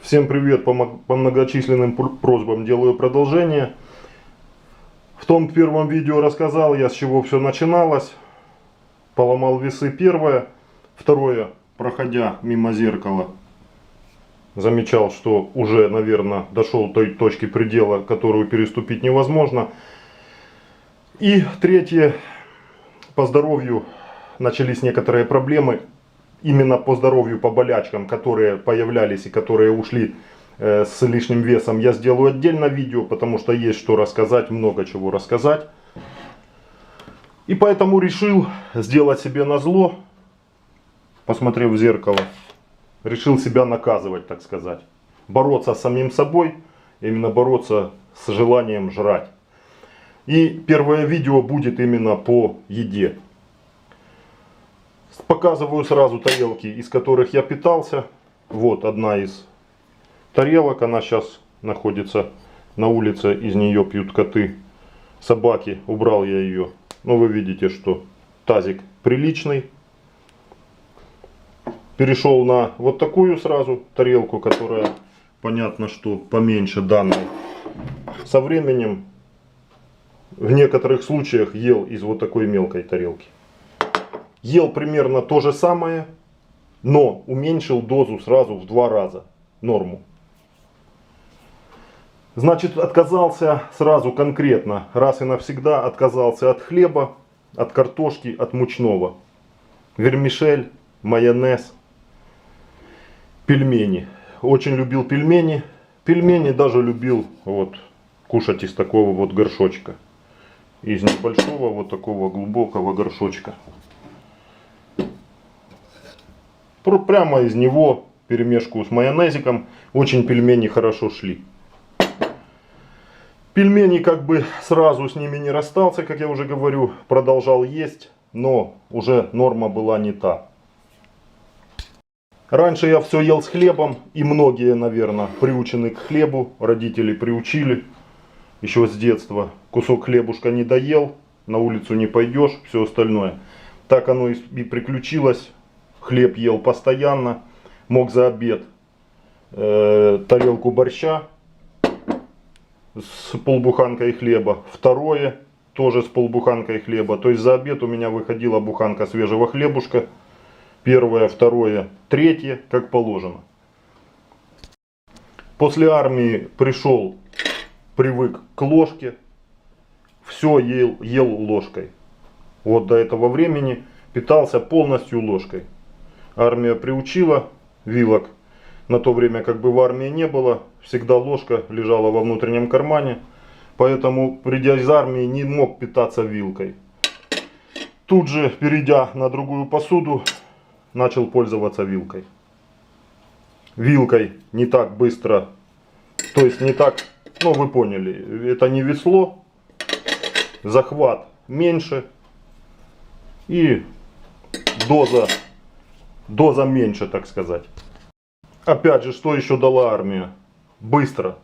Всем привет, по многочисленным просьбам делаю продолжение. В том первом видео рассказал я, с чего все начиналось. Поломал весы первое. Второе, проходя мимо зеркала, замечал, что уже, наверное, дошел до той точки предела, которую переступить невозможно. И третье, по здоровью начались некоторые проблемы. Именно по здоровью, по болячкам, которые появлялись и которые ушли с лишним весом, я сделаю отдельно видео, потому что есть что рассказать, много чего рассказать. И поэтому решил сделать себе назло, посмотрев в зеркало, решил себя наказывать, так сказать. Бороться с самим собой, именно бороться с желанием жрать. И первое видео будет именно по еде. Показываю сразу тарелки, из которых я питался. Вот одна из тарелок, она сейчас находится на улице, из нее пьют коты, собаки, убрал я ее. Ну, вы видите, что тазик приличный. Перешел на вот такую сразу тарелку, которая, понятно, что поменьше данной. Со временем, в некоторых случаях, ел из вот такой мелкой тарелки. Ел примерно то же самое, но уменьшил дозу сразу в 2 раза, норму. Значит, отказался сразу конкретно, раз и навсегда отказался от хлеба, от картошки, от мучного. Вермишель, майонез, пельмени. Очень любил пельмени. Пельмени даже любил вот кушать из такого вот горшочка. Из небольшого вот такого глубокого горшочка. Прямо из него, перемешку с майонезиком, очень пельмени хорошо шли. Пельмени как бы сразу с ними не расстался, как я уже говорю, продолжал есть, но уже норма была не та. Раньше я все ел с хлебом, и многие, наверное, приучены к хлебу, родители приучили еще с детства. Кусок хлебушка не доел, на улицу не пойдешь, все остальное. Так оно и приключилось. Хлеб ел постоянно, мог за обед тарелку борща с полбуханкой хлеба, второе тоже с полбуханкой хлеба. То есть за обед у меня выходила буханка свежего хлебушка, первое, второе, третье, как положено. После армии пришел, привык к ложке, все ел ложкой. Вот до этого времени питался полностью ложкой. Армия приучила, вилок на то время как бы в армии не было, всегда ложка лежала во внутреннем кармане, поэтому, придя из армии, не мог питаться вилкой. Тут же, перейдя на другую посуду, начал пользоваться вилкой. Вилкой не так быстро, то есть не так, ну вы поняли, это не весло, захват меньше и доза меньше, так сказать. Опять же, что еще дала армия? Быстро.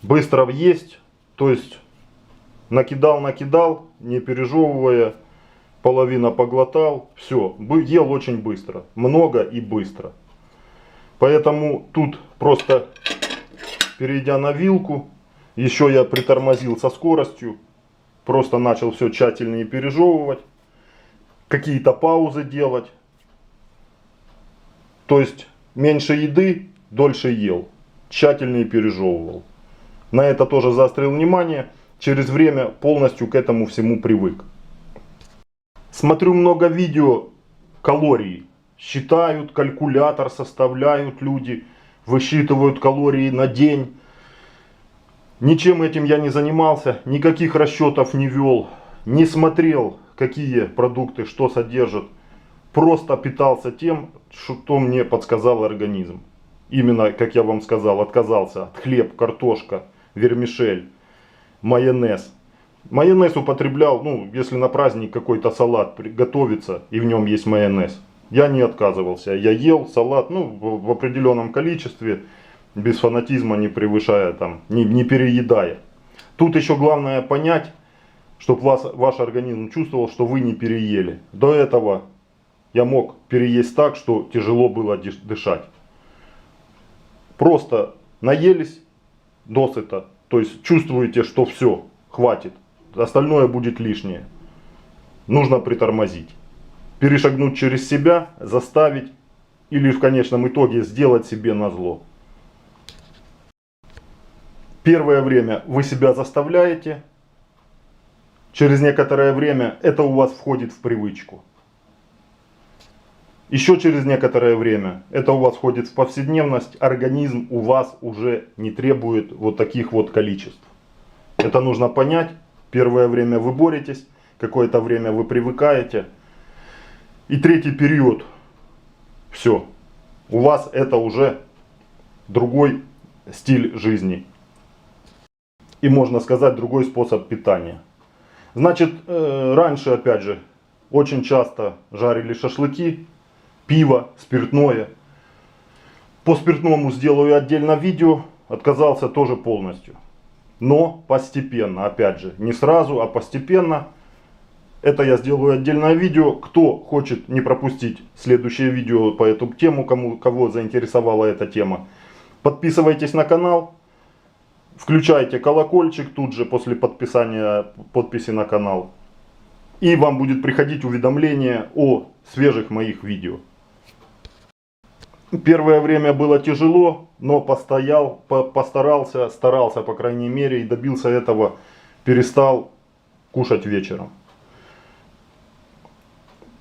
Быстро есть, то есть накидал, не пережевывая, половина поглотал, все. Ел очень быстро, много и быстро. Поэтому тут просто, перейдя на вилку, еще я притормозил со скоростью, просто начал все тщательнее пережевывать, какие-то паузы делать. То есть меньше еды, дольше ел, тщательнее пережевывал. На это тоже заострил внимание, через время полностью к этому всему привык. Смотрю много видео, калорий. Считают, калькулятор составляют люди, высчитывают калории на день. Ничем этим я не занимался, никаких расчетов не вел, не смотрел, какие продукты, что содержат. Просто питался тем, что мне подсказал организм. Именно, как я вам сказал, отказался от хлеб, картошка, вермишель, майонез. Майонез употреблял, ну, если на праздник какой-то салат готовится и в нем есть майонез. Я не отказывался, я ел салат, ну, в определенном количестве, без фанатизма, не превышая, там, не переедая. Тут еще главное понять, чтобы ваш организм чувствовал, что вы не переели. До этого я мог переесть так, что тяжело было дышать. Просто наелись досыта, то есть чувствуете, что все, хватит, остальное будет лишнее. Нужно притормозить, перешагнуть через себя, заставить или в конечном итоге сделать себе назло. Первое время вы себя заставляете, через некоторое время это у вас входит в привычку. Еще через некоторое время это у вас входит в повседневность, организм у вас уже не требует вот таких вот количеств. Это нужно понять. Первое время вы боретесь, какое-то время вы привыкаете. И третий период, все, у вас это уже другой стиль жизни. И можно сказать, другой способ питания. Значит, раньше, опять же, очень часто жарили шашлыки, пиво, спиртное. По спиртному сделаю отдельно видео, отказался тоже полностью. Но постепенно, опять же, не сразу, а постепенно. Это я сделаю отдельное видео. Кто хочет не пропустить следующее видео по эту тему, кого заинтересовала эта тема, подписывайтесь на канал. Включайте колокольчик тут же после подписания подписи на канал. И вам будет приходить уведомление о свежих моих видео. Первое время было тяжело, но старался по крайней мере и добился этого. Перестал кушать вечером.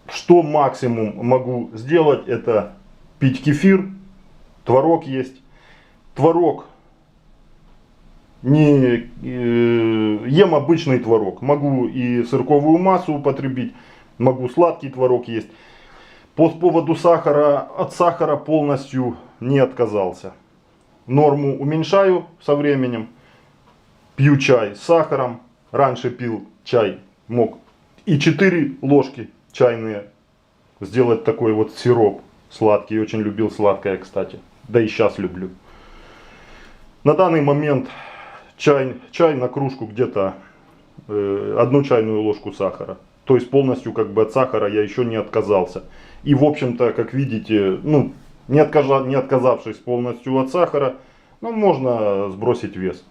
Что максимум могу сделать, это пить кефир, творог есть. Творог. Не ем обычный творог. Могу и сырковую массу употребить, могу сладкий творог есть. По поводу сахара, от сахара полностью не отказался. Норму уменьшаю со временем. Пью чай с сахаром. Раньше пил чай, мог и 4 ложки чайные сделать такой вот сироп сладкий. Очень любил сладкое, кстати. Да и сейчас люблю. На данный момент чай на кружку где-то 1 чайную ложку сахара. То есть полностью как бы от сахара я еще не отказался. И в общем-то, как видите, ну, не отказавшись полностью от сахара, ну, можно сбросить вес.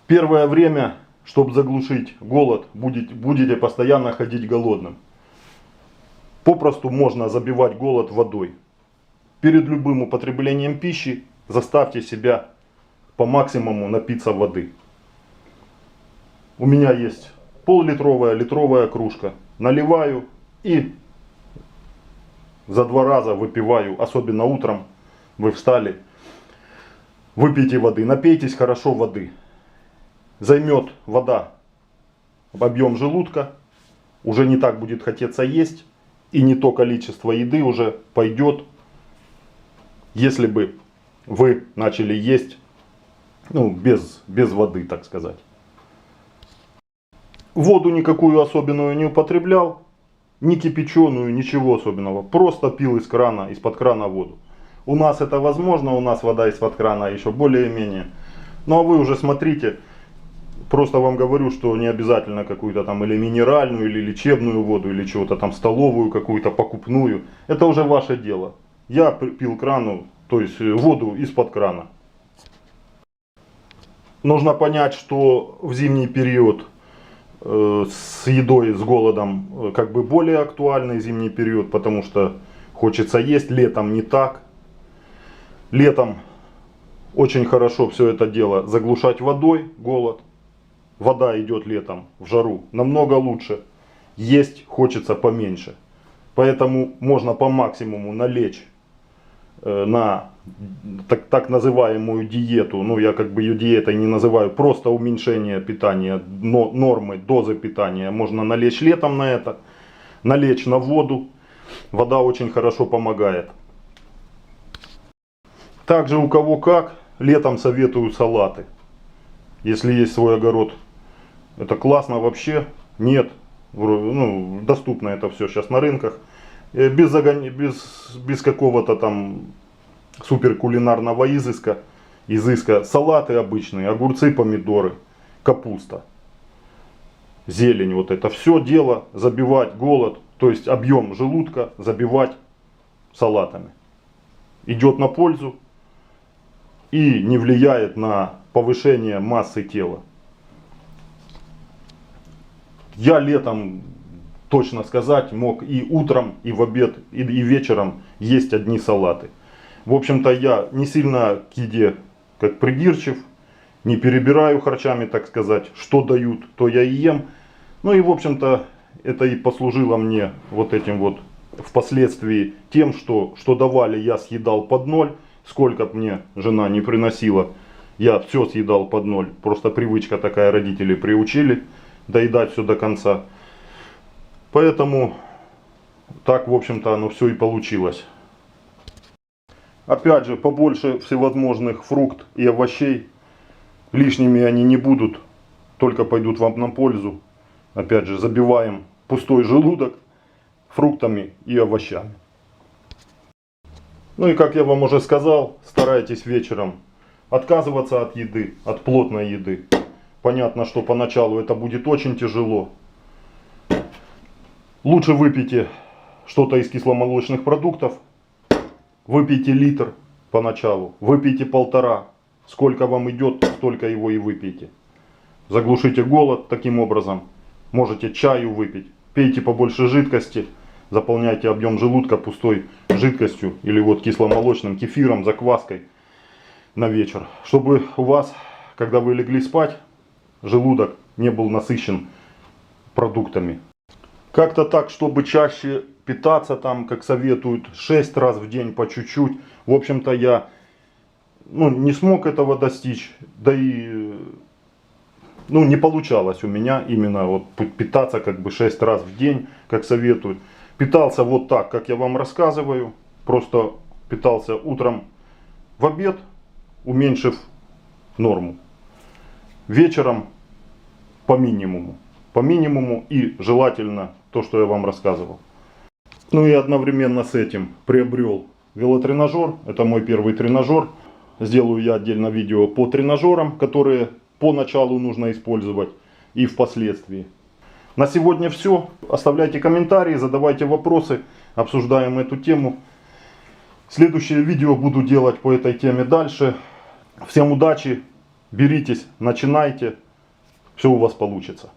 Первое время, чтобы заглушить голод, будете постоянно ходить голодным. Попросту можно забивать голод водой. Перед любым употреблением пищи заставьте себя по максимуму напиться воды. У меня есть пол-литровая, литровая кружка. Наливаю и за 2 раза выпиваю, особенно утром. Вы встали, выпейте воды, напейтесь хорошо воды. Займет вода объем желудка, уже не так будет хотеться есть, и не то количество еды уже пойдет, если бы вы начали есть, ну, без воды, так сказать. Воду никакую особенную не употреблял, ни кипяченую, ничего особенного. Просто пил из крана, из-под крана воду. У нас это возможно, у нас вода из-под крана еще более-менее. Ну а вы уже смотрите, просто вам говорю, что не обязательно какую-то там или минеральную, или лечебную воду, или чего-то там столовую какую-то покупную. Это уже ваше дело. Я пил крану, то есть воду из-под крана. Нужно понять, что в зимний период с едой, с голодом как бы более актуальный зимний период, потому что хочется есть, летом не так. Летом очень хорошо все это дело заглушать водой, голод. Вода идет летом в жару намного лучше. Есть хочется поменьше. Поэтому можно по максимуму налечь на так называемую диету. Ну, я как бы ее диетой не называю. Просто уменьшение питания, нормы, дозы питания. Можно налечь летом на это. Налечь на воду. Вода очень хорошо помогает. Также у кого как. Летом советую салаты. Если есть свой огород. Это классно вообще. Нет. Ну, доступно это все сейчас на рынках. Без какого-то там супер кулинарного изыска. Салаты обычные, огурцы, помидоры, капуста, зелень. Вот это все дело забивать голод, то есть объем желудка забивать салатами. идет на пользу и не влияет на повышение массы тела. Я летом, точно сказать, мог и утром, и в обед, и вечером есть одни салаты. В общем-то, я не сильно к еде как придирчив, не перебираю харчами, так сказать. Что дают, то я и ем. Ну и, в общем-то, это и послужило мне вот этим вот впоследствии тем, что давали, я съедал под ноль. Сколько б мне жена не приносила, я все съедал под ноль. Просто привычка такая, родители приучили доедать все до конца. Поэтому так, в общем-то, оно все и получилось. Опять же, побольше всевозможных фруктов и овощей. Лишними они не будут, только пойдут вам на пользу. Опять же, забиваем пустой желудок фруктами и овощами. Ну и как я вам уже сказал, старайтесь вечером отказываться от еды, от плотной еды. Понятно, что поначалу это будет очень тяжело. Лучше выпейте что-то из кисломолочных продуктов. Выпейте литр поначалу, выпейте 1,5. Сколько вам идет, столько его и выпейте. Заглушите голод таким образом. Можете чаю выпить. Пейте побольше жидкости. Заполняйте объем желудка пустой жидкостью или вот кисломолочным кефиром, закваской на вечер. Чтобы у вас, когда вы легли спать, желудок не был насыщен продуктами. Как-то так, чтобы чаще питаться, там, как советуют, 6 раз в день по чуть-чуть. В общем-то, я не смог этого достичь. Да и не получалось у меня именно вот питаться как бы 6 раз в день, как советуют. Питался вот так, как я вам рассказываю. Просто питался утром в обед, уменьшив норму. Вечером по минимуму. По минимуму и желательно то, что я вам рассказывал. Ну и одновременно с этим приобрел велотренажер. Это мой первый тренажер. Сделаю я отдельно видео по тренажерам, которые поначалу нужно использовать и впоследствии. На сегодня все. Оставляйте комментарии, задавайте вопросы. Обсуждаем эту тему. Следующее видео буду делать по этой теме дальше. Всем удачи. Беритесь, начинайте. Все у вас получится.